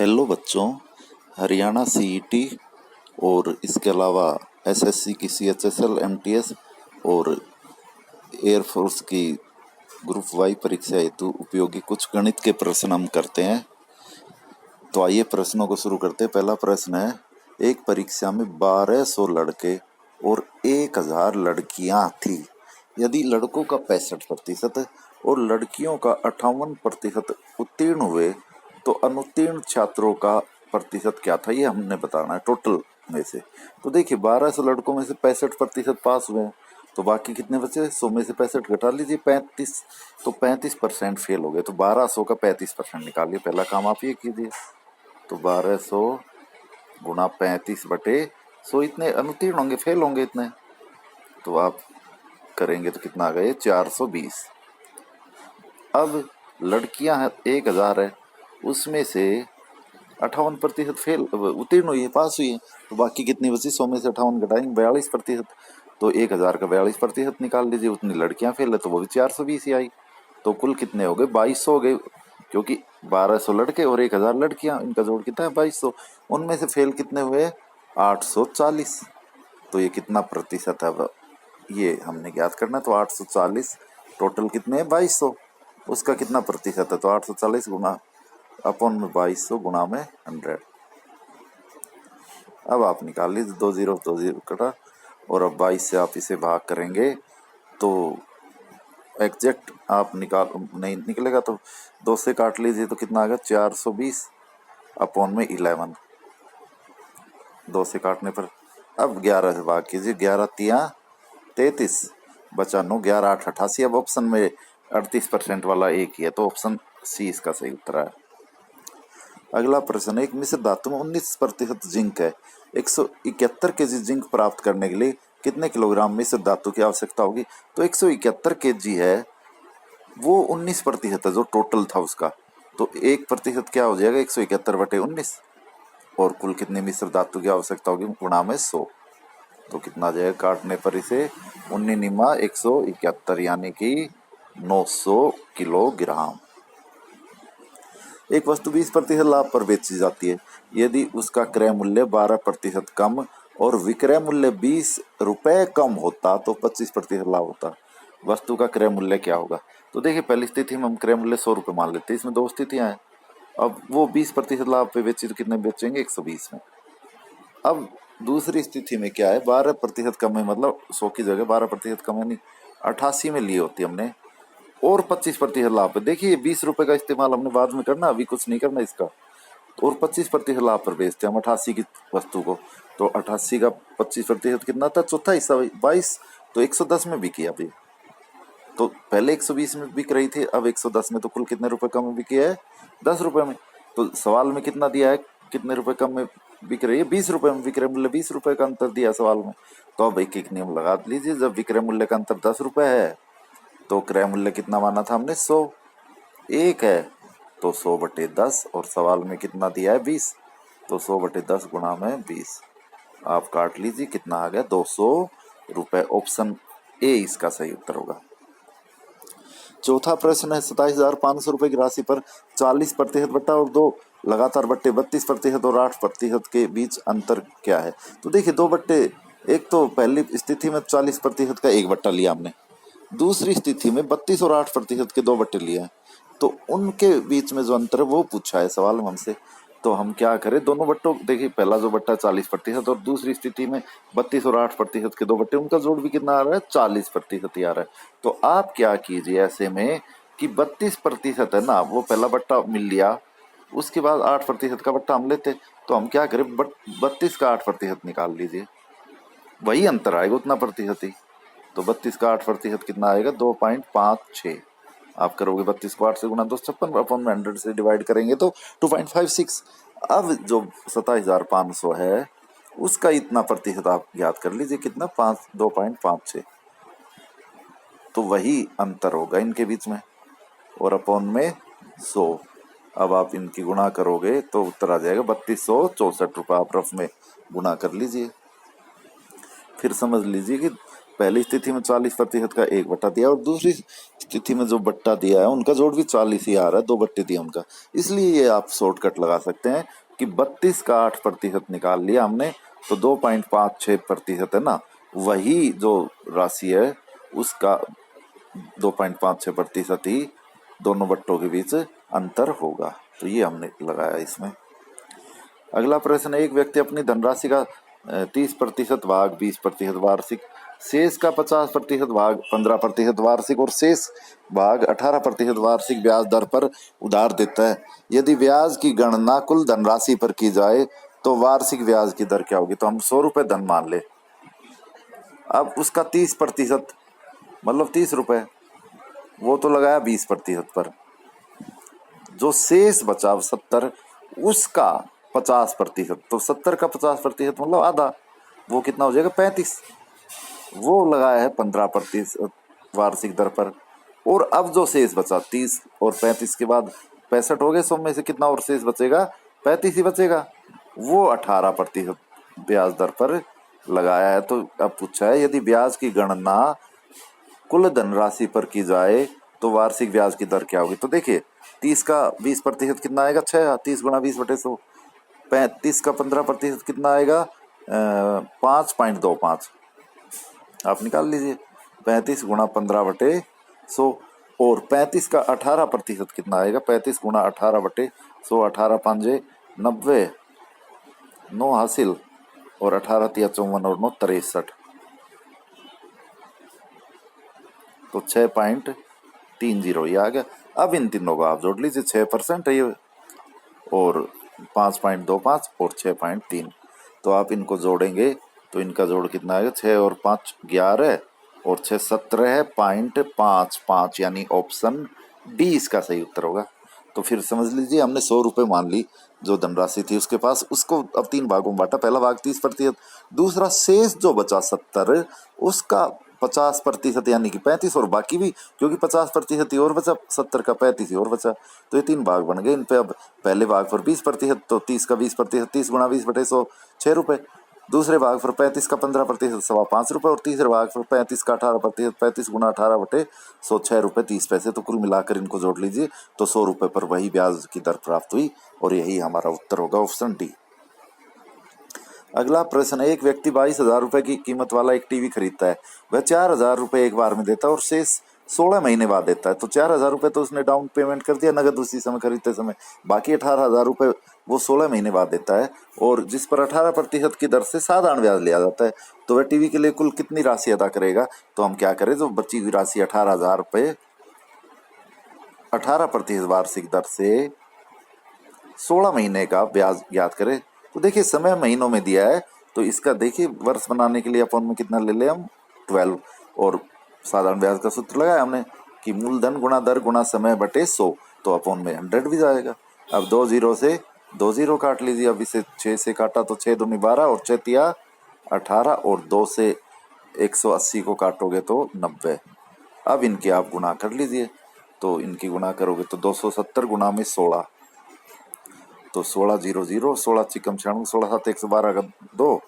Hello बच्चों, Haryana CET और इसके अलावा एसएससी की सीएचएसएल एमटीएस और एयरफोर्स की ग्रुप वाई परीक्षा हेतु उपयोगी कुछ गणित के प्रश्न हम करते हैं। तो आइए प्रश्नों को शुरू करते हैं। पहला प्रश्न है, एक परीक्षा में 1200 लड़के और 1000 लड़कियां थी। यदि लड़कों का 65% और लड़कियों का 58% उत्तीर्ण हुए तो अनुत्तीर्ण छात्रों का प्रतिशत क्या था, ये हमने बताना है टोटल में से। तो देखिए 1200 लड़कों में से 65% पास हुए हैं, तो बाकी कितने बचे? 100 में से 65 घटा लीजिए, 35, तो 35% फेल हो गए। तो 1200 का 35% निकालिए। पहला काम आप ये कीजिए, तो 1200 गुणा 35/100, इतने अनुत्तीर्ण होंगे, फेल होंगे इतने। तो आप करेंगे तो कितना आ गया? 420। अब लड़कियां 1000 है, उसमें से 58% फेल उत्तीर्ण हुई है, पास हुई है, तो बाकी कितनी बची? 100 में से 58 घटाएंगे, 42%। तो 1000 का 42% निकाल लीजिए। उतनी लड़कियां फेल है तो वो भी 420 ही आई। तो कुल कितने हो गए? 2200 हो गए, क्योंकि 1200 लड़के और 1000 लड़कियां, इनका जोड़ कितना है? 2200। उनमें से फेल कितने हुए? 840। तो ये कितना प्रतिशत है? अब ये हमने ज्ञात करना है। तो 840 टोटल कितने हैं? 2200। उसका कितना प्रतिशत है? तो 840 गुना अपॉन में 2200 गुना में 100। अब आप निकाल लीजिए, 2 कटा, और अब 22 से आप इसे भाग करेंगे तो एग्जैक्ट आप नहीं निकलेगा, तो 2 से काट लीजिए तो कितना आ गया? 420 अपॉन में 11। 2 से काटने पर अब 11 से भाग कीजिए, 11 तिया 33, बचा 9, 11 8 88। अब ऑप्शन में 38% वाला एक ही है, तो ऑप्शन सी इसका सही उत्तर है। अगला प्रश्न, एक मिश्र धातु में 19% जिंक है। 171 केजी जिंक प्राप्त करने के लिए कितने किलोग्राम मिश्र धातु की आवश्यकता होगी? तो 171 केजी है, वो 19% है जो टोटल था उसका, तो 1% क्या हो जाएगा? 171/19, और कुल कितनी मिश्र धातु की आवश्यकता होगी गुणा में 100। तो कितना आ जाएगा काटने पर इसे? 19 171 यानी कि 900 किलोग्राम। एक वस्तु 20% लाभ पर बेची जाती है। यदि उसका क्रय मूल्य 12% कम और विक्रय मूल्य 20 रुपए कम होता तो 25% लाभ होता। वस्तु का क्रय मूल्य क्या होगा? तो देखिए पहली स्थिति में हम क्रय मूल्य 100 रुपये मान लेते हैं, इसमें दो स्थितियां हैं। अब वो 20% लाभ पे बेची तो कितने बेचेंगे? 120 में। अब दूसरी स्थिति में क्या है? 12% कम है, मतलब 100 की जगह 12% कम है, नहीं 88 में ली होती हमने, और 25% लाभ पे। देखिए 20 रुपए का इस्तेमाल हमने बाद में करना, अभी कुछ नहीं करना इसका। और 25% लाभ पर बेचते हम 88 की वस्तु को, तो 88 का 25% कितना था? चौथा हिस्सा 22, तो 110 में बिकी अभी। तो पहले 120 में बिक रही थी, अब 110 में, तो कुल कितने रुपए कम में बिकी है? 10 रुपए में। तो सवाल में कितना दिया है? कितने रुपए कम में बिक रही है? 20 रुपए में। विक्रय मूल्य 20 रुपए का अंतर दिया सवाल में, तो अब एक एक नियम लगा लीजिए। जब विक्रय मूल्य का अंतर 10 रुपए है तो क्रय मूल्य कितना माना था हमने? 100। एक है तो 100/10, और सवाल में कितना दिया है? 20, तो 100/10 गुणा में 20। आप काट लीजिए, कितना आ गया? 200 रुपए। ऑप्शन ए इसका सही उत्तर होगा। चौथा प्रश्न है, 27,500 रुपए की राशि पर 40% बट्टा और 2 लगातार बट्टे 32% और 8% के बीच अंतर क्या है? तो देखिए 2 बट्टे, एक तो पहली स्थिति में 40% का एक बट्टा लिया हमने, दूसरी स्थिति में 32 और 8% के 2 बट्टे लिए हैं, तो उनके बीच में जो अंतर है वो पूछा है सवाल में हमसे। तो हम क्या करें? दोनों बट्टों, देखिए पहला जो बट्टा 40% और दूसरी स्थिति में 32 और 8% के 2 बट्टे, उनका जोड़ भी कितना आ रहा है? 40% ही आ रहा है। तो आप क्या कीजिए ऐसे में कि 32% है ना, वो पहला बट्टा मिल लिया, उसके बाद 8% का बट्टा हम लेते, तो हम क्या करें? 32 का 8% निकाल लीजिए, वही अंतर आएगा, उतना प्रतिशत ही। तो 32 का 8% कितना आएगा? 2.56। आप करोगे 32 को 8 से गुना, 256 अपॉन 100 से डिवाइड करेंगे तो 2.56। अब जो 27,500 है उसका इतना प्रतिशत आप याद कर लीजिए, कितना? 2.56। तो वही अंतर होगा इनके बीच में, और अपॉन में 100। अब आप इनकी गुणा करोगे तो उत्तर आ जाएगा 3264 रुपये। आप रफ में गुणा कर लीजिए। फिर समझ लीजिए कि पहली स्थिति में 40% का 1/, दिया और दूसरी स्थिति में जो बट्टा दिया है उनका जोड़ भी 40 ही आ रहा है, 2 बट्टे दिए उनका। इसलिए ये आप शॉर्टकट लगा सकते हैं कि 32 का 8% निकाल लिया हमने तो 2.56% है ना, वही जो राशि है उसका 2.56% ही दोनों बट्टों के बीच अंतर होगा। तो ये हमने लगाया इसमें। अगला प्रश्न, एक व्यक्ति अपनी धनराशि का 30% भाग 20% वार्षिक, शेष का 50% भाग 15% वार्षिक और शेष भाग 18% वार्षिक ब्याज दर पर उधार देता है। यदि ब्याज की गणना कुल धनराशि पर की जाए तो वार्षिक ब्याज की दर क्या होगी? तो हम 100 रुपए धन मान ले, अब उसका 30% मतलब 30 रुपए, वो तो लगाया 20% पर, जो शेष बचा 70 उसका 50%, तो 70 का 50% मतलब आधा, वो कितना हो जाएगा? 35, वो लगाया है 15% वार्षिक दर पर। और अब जो शेष बचा 30 और 35 के बाद 65 हो गए, 100 में से कितना और शेष बचेगा? 35 ही बचेगा, वो 18% ब्याज दर पर लगाया है। तो अब पूछा है यदि ब्याज की गणना कुल धनराशि पर की जाए तो वार्षिक ब्याज की दर क्या होगी? तो देखिए 30 का 20% कितना आएगा? 6, 30 गुणा 20/100। 35 का 15% कितना आएगा? 5.25, आप निकाल लीजिए। 35 गुणा 15/100 और 35 का 18% कितना आएगा? 35 गुणा 18/100, 18 5 90, 9 हासिल और 18 3 54 और 9 63, तो 6.30 ये आ गया। अब इन तीनों को आप जोड़ लीजिए, 6% है ये और 5.25 और 6.3, तो आप इनको जोड़ेंगे तो इनका जोड़ कितना आएगा? 6 और 5 11 और 6 17.55, यानी ऑप्शन डी इसका सही उत्तर होगा। तो फिर समझ लीजिए हमने 100 रुपये मान ली जो धनराशि थी उसके पास, उसको अब 3 भागों में बांटा। पहला भाग 30%, दूसरा शेष जो बचा 70 उसका 50% यानी कि 35, और बाकी भी क्योंकि 50% ही और बचा, 70 का 35 ही और बचा, तो ये 3 भाग बन गए इन पे। अब पहले भाग पर 20%, तो 30 का 20%, 30 गुणा 20/100 6 रुपये। दूसरे भाग पर 35 का 15% 5.25 रुपये और तीसरे भाग पर 35 का 18%, 35 गुणा 18/100 6 रुपये 30 पैसे। तो कुल मिलाकर इनको जोड़ लीजिए तो 100 रुपये पर वही ब्याज की दर प्राप्त हुई और यही हमारा उत्तर होगा, ऑप्शन डी। अगला प्रश्न है, एक व्यक्ति 22,000 रुपए की कीमत वाला एक टीवी खरीदता है। वह 4,000 रुपए एक बार में देता है और शेष 16 महीने बाद देता है। तो 4,000 रुपए तो उसने डाउन पेमेंट कर दिया नगद उसी समय खरीदते समय, बाकी 18,000 रुपए वो 16 महीने बाद देता है और जिस पर 18% की दर से साधारण ब्याज लिया जाता है। तो वह टीवी के लिए कुल कितनी राशि अदा करेगा? तो हम क्या करें, जो बची हुई राशि 18,000 रुपए 18% वार्षिक दर से 16 महीने का ब्याज ज्ञात करें। तो देखिए समय महीनों में दिया है, तो इसका देखिए वर्ष बनाने के लिए अपन में कितना ले ले हम 12, और साधारण ब्याज का सूत्र लगाया हमने कि मूलधन गुणा दर गुणा समय बटे 100, तो अपन में 100 भी जाएगा। अब 2 जीरो से 2 जीरो काट लीजिए, अब इसे 6 से काटा तो 6 दूनी 12 और 6 तिया 18 और 2 से 180 को काटोगे तो 90। अब इनके आप गुणा कर लीजिए, तो इनकी गुणा करोगे तो 270 गुणा में 16, तो 16 0 0, 16 चिकम 96, 16 7 112 का 2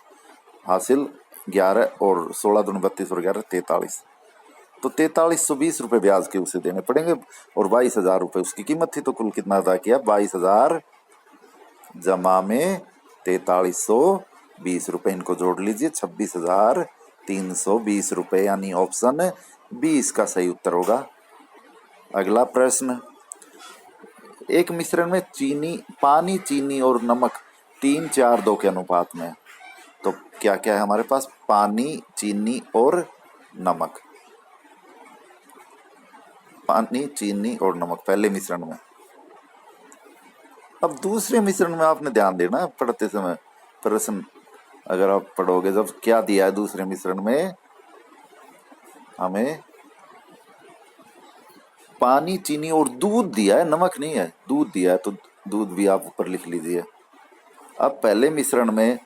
हासिल 11 और 16 दूनी 32 और 11 43, तो 4320 रुपये ब्याज के उसे देने पड़ेंगे और 22,000 रुपये उसकी कीमत थी। तो कुल कितना अदा किया? 22,000 जमा में 4320 रुपये, इनको जोड़ लीजिए 26,320 रुपये, यानी ऑप्शन बी इसका सही उत्तर होगा। अगला प्रश्न, एक मिश्रण में पानी, चीनी और नमक 3 4 2 के अनुपात में। तो क्या क्या है हमारे पास? पानी, चीनी और नमक। पानी, चीनी और नमक पहले मिश्रण में। अब दूसरे मिश्रण में आपने ध्यान देना है पढ़ते समय, प्रश्न अगर आप पढ़ोगे जब क्या दिया है दूसरे मिश्रण में, हमें पानी, चीनी और दूध दिया है, नमक नहीं है, दूध दिया है, तो दूध भी आप ऊपर लिख लीजिए। अब पहले मिश्रण में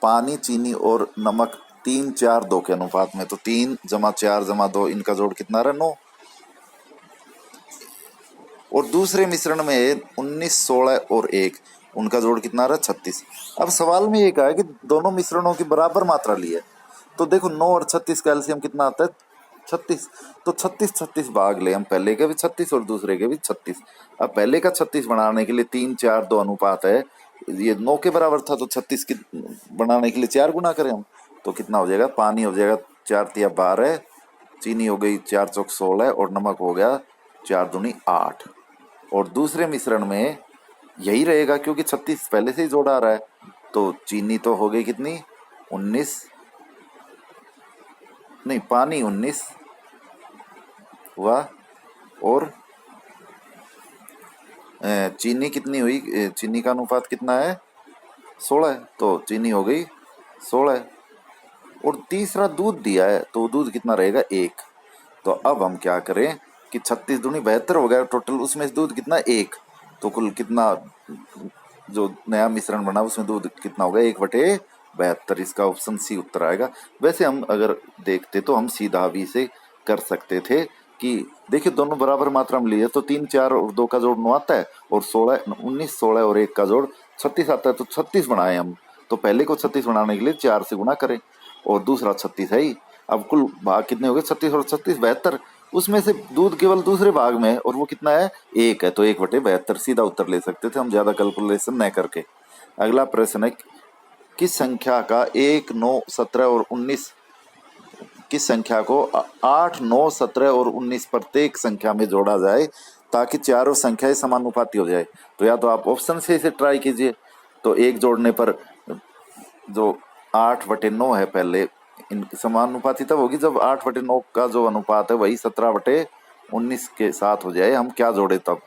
पानी, चीनी और नमक 3 4 2 के अनुपात में, तो 3 जमा 4 जमा 2, इनका जोड़ कितना रहा? 9। और दूसरे मिश्रण में 19 16 और 1, उनका जोड़ कितना रहा? 36। अब सवाल में ये कहा है कि दोनों मिश्रणों की बराबर मात्रा ली है, तो देखो 9 और 36 का एलसीएम कितना आता है 36। तो 36 36 भाग ले हम, पहले के भी 36 और दूसरे के भी 36। अब पहले का 36 बनाने के लिए 3 4 2 अनुपात है, ये 9 के बराबर था, तो 36 की बनाने के लिए 4 गुना करें हम, तो कितना हो जाएगा, पानी हो जाएगा 4 तिया 12, चीनी हो गई 4 चौक 16 और नमक हो गया 4 दूनी 8। और दूसरे मिश्रण में यही रहेगा क्योंकि 36 पहले से ही जोड़ आ रहा है, तो चीनी तो हो गई कितनी 19, नहीं पानी 19 हुआ, और चीनी कितनी हुई, चीनी का अनुपात कितना है 16, तो चीनी हो गई 16। और तीसरा दूध दिया है, तो दूध कितना रहेगा 1। तो अब हम क्या करें कि 36 दूनी 72 हो गया टोटल, उसमें से दूध कितना 1, तो कुल कितना जो नया मिश्रण बना उसमें दूध कितना होगा 1/72। इसका ऑप्शन सी उत्तर आएगा। वैसे हम अगर देखते तो हम सीधा भी से कर सकते थे कि देखिए दोनों बराबर मात्रा में लिए तो 3 4 और 2 का जोड़ 9 आता है, और 16 19 16 और 1 का जोड़ 36 आता है, तो 36 बनाए हम। तो पहले को 36 बनाने के लिए 4 से गुणा करें, और दूसरा 36 है ही। अब कुल भाग कितने हो गए 36 और 36 72, उसमें से दूध केवल दूसरे भाग में है और वो कितना है 1 है, तो 1/72 सीधा उत्तर ले सकते थे हम, ज्यादा कैलकुलेशन न करके। अगला प्रश्न है, किस संख्या का 1 9 17 और 19, किस संख्या को 8 9 17 और 19 प्रत्येक संख्या में जोड़ा जाए ताकि चारों संख्याएं समानुपाती हो जाए। तो या तो आप ऑप्शन से इसे ट्राई कीजिए, तो एक जोड़ने पर जो 8/9 है पहले, इन समानुपाती तब होगी जब 8/9 का जो अनुपात है वही 17/19 के साथ हो जाए, हम क्या जोड़े तब।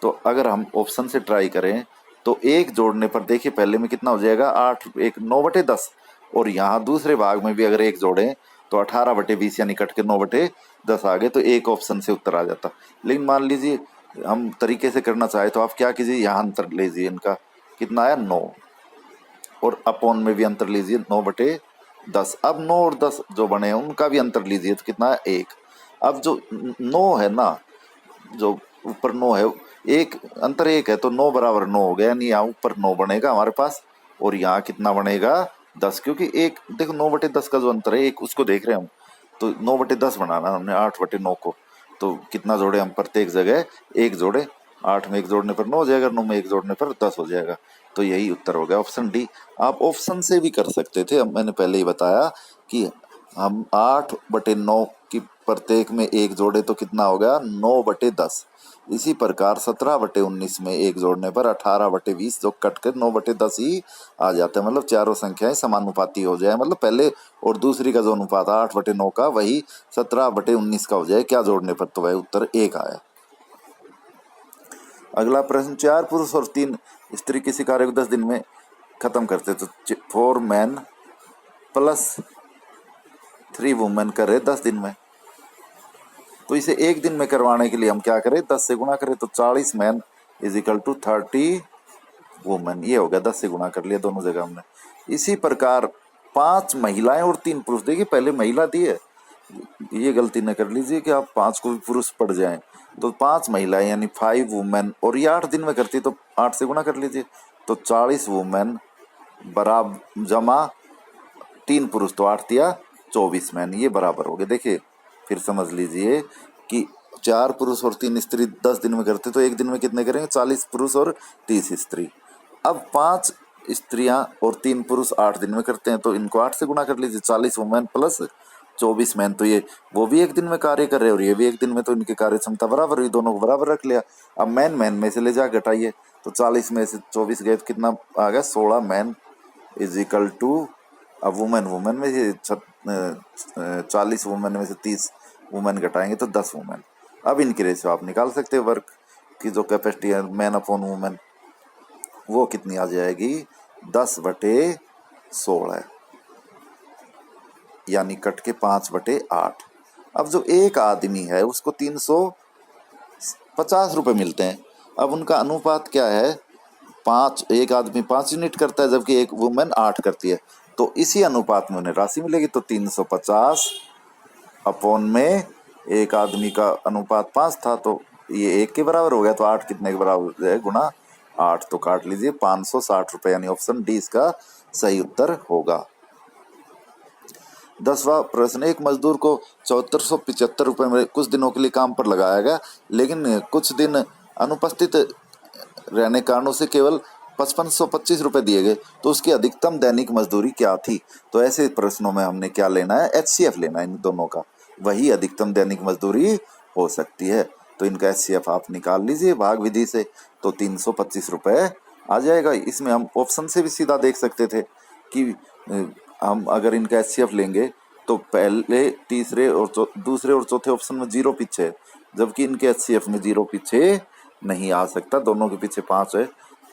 तो अगर हम ऑप्शन से ट्राई करें तो एक जोड़ने पर देखिए पहले में कितना हो जाएगा 8 1 9/10, और यहाँ दूसरे भाग में भी अगर एक जोड़ें तो 18/20 यानी कट के 9/10 आ गए, तो एक ऑप्शन से उत्तर आ जाता। लेकिन मान लीजिए हम तरीके से करना चाहे तो आप क्या कीजिए, यहाँ अंतर लीजिए, इनका कितना आया 9, और अपॉन में भी अंतर लीजिए 9/10। अब 9 और 10 जो बने हैं उनका भी अंतर लीजिए, तो कितना है 1। अब जो 9 है ना, जो ऊपर 9 है, एक अंतर 1 है, तो 9 बराबर 9 हो गया, यानी यहाँ ऊपर 9 बनेगा हमारे पास, और यहाँ कितना बनेगा 10, क्योंकि एक देखो 9/10 का जो अंतर है एक उसको देख रहे हैं हम, तो 9/10 बनाना हमने 8/9 को, तो कितना जोड़े हम प्रत्येक जगह एक जोड़े, 8 में एक जोड़ने पर 9 हो जाएगा, 9 में एक जोड़ने पर 10 हो जाएगा, तो यही उत्तर हो गया ऑप्शन डी। आप ऑप्शन से भी कर सकते थे, अब मैंने पहले ही बताया कि हम 8/9 की प्रत्येक में एक जोड़े तो कितना हो गया 9/10। इसी प्रकार 17/19 में एक जोड़ने पर 18/20 जो कट कर 9/10 ही आ जाता है, मतलब चारों संख्याएं समानुपाती हो जाए, मतलब पहले और दूसरी का जो अनुपात 8/9 का वही 17/19 का हो जाए, क्या जोड़ने पर, तो वह उत्तर 1 आया। अगला प्रश्न, 4 पुरुष और 3 स्त्री किसी कार्य को 10 दिन में खत्म करते, तो 4 मैन प्लस 3 वुमेन कर रहे 10 दिन में, तो इसे एक दिन में करवाने के लिए हम क्या करें 10 से गुणा करें, तो 40 man is equal to 30 women, ये हो गया 10 से गुणा कर लिया दोनों जगह हमने। इसी प्रकार 5 महिलाएं और 3 पुरुष, देखिए पहले महिला दी है, ये गलती न कर लीजिए कि आप 5 को भी पुरुष पड़ जाएं, तो 5 महिलाएं यानी 5 वुमेन, और ये 8 दिन में करती तो 8 से गुणा कर लीजिए, तो 40 वुमेन बराबर जमा 3 पुरुष, तो 8 दिया 24 मैन, ये बराबर हो गए। देखिए फिर समझ लीजिए कि 4 पुरुष और 3 स्त्री 10 दिन में करते तो एक दिन में कितने करेंगे 40 पुरुष और 30 स्त्री। अब 5 स्त्रियां और 3 पुरुष 8 दिन में करते हैं, तो इनको 8 से गुणा कर लीजिए, 40 वुमेन प्लस 24 मैन, तो ये वो भी एक दिन में कार्य कर रहे हैं और ये भी एक दिन में, तो इनकी कार्य क्षमता बराबर हुई, दोनों को बराबर रख लिया। अब मैन मैन में से ले जा घटाइए, तो 40 में से 24 गए तो कितना आ गया 16 मैन इज इक्वल टू, अब वुमेन वुमेन में से 40 वुमेन में से 30 वुमेन घटाएंगे तो 10 वुमेन। अब इनकी रेशियो आप निकाल सकते हैं, वर्क की जो कैपेसिटी है मैन अपॉन वुमेन, वो कितनी आ जाएगी 10/16, यानी कट के 5/8। अब जो एक आदमी है उसको 350 रुपये मिलते हैं, अब उनका अनुपात क्या है 5, एक आदमी 5 यूनिट करता है जबकि एक वुमेन 8 करती है, तो इसी अनुपात में उन्हें राशि मिलेगी, तो 350 अपॉन में एक आदमी का अनुपात 5 था, तो ये 1 के बराबर हो गया, तो 8 कितने के बराबर है गुणा 8, तो काट लीजिए 560 रुपये, यानी ऑप्शन डी इसका सही उत्तर होगा। 10वां प्रश्न, एक मजदूर को 7475 रुपये में कुछ दिनों के लिए काम पर लगाया गया, लेकिन कुछ दिन अनुपस्थित रहने कारणों से केवल 5525 रुपये दिए गए, तो उसकी अधिकतम दैनिक मजदूरी क्या थी। तो ऐसे प्रश्नों में हमने क्या लेना है, HCF लेना है इन दोनों का, वही अधिकतम दैनिक मजदूरी हो सकती है। तो इनका HCF आप निकाल लीजिए भाग विधि से, तो 325 रुपये आ जाएगा। इसमें हम ऑप्शन से भी सीधा देख सकते थे कि हम अगर इनका HCF लेंगे तो पहले तीसरे और दूसरे और चौथे ऑप्शन में 0 पीछे है, जबकि इनके HCF में 0 पीछे नहीं आ सकता, दोनों के पीछे 5 है,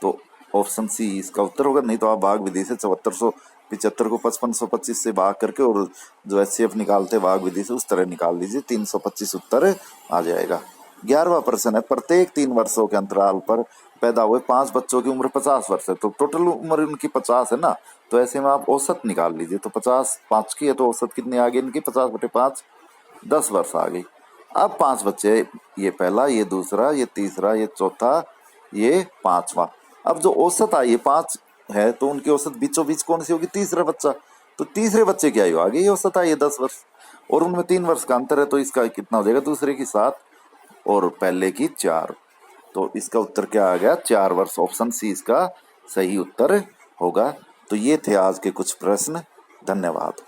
तो ऑप्शन सी इसका उत्तर होगा। नहीं तो आप भाग विधि से 7475 को 5525 से भाग करके और जो HCF निकालते भाग विधि से उस तरह निकाल लीजिए, 325 उत्तर आ जाएगा। 11वां प्रश्न है, प्रत्येक 3 वर्षों के अंतराल पर पैदा हुए 5 बच्चों की उम्र 50 वर्ष है, तो टोटल उम्र उनकी 50 है ना, तो ऐसे में आप औसत निकाल लीजिए। तो 50 5 की है तो औसत कितनी आ गई इनकी, 50/5 10 वर्ष आ गई। अब 5 बच्चे, ये पहला, ये दूसरा, ये तीसरा, ये चौथा, ये 5वां। अब जो औसत आई है 5 है, तो उनकी औसत बीचों बीच कौन सी होगी, तीसरा बच्चा। तो तीसरे बच्चे की आयु आ गई, औसत आई है 10 वर्ष, और उनमें 3 वर्ष का अंतर है, तो इसका कितना हो जाएगा, दूसरे की 7 और पहले की 4। तो इसका उत्तर क्या आ गया, 4 वर्ष। ऑप्शन सी इसका सही उत्तर होगा। तो ये थे आज के कुछ प्रश्न। धन्यवाद।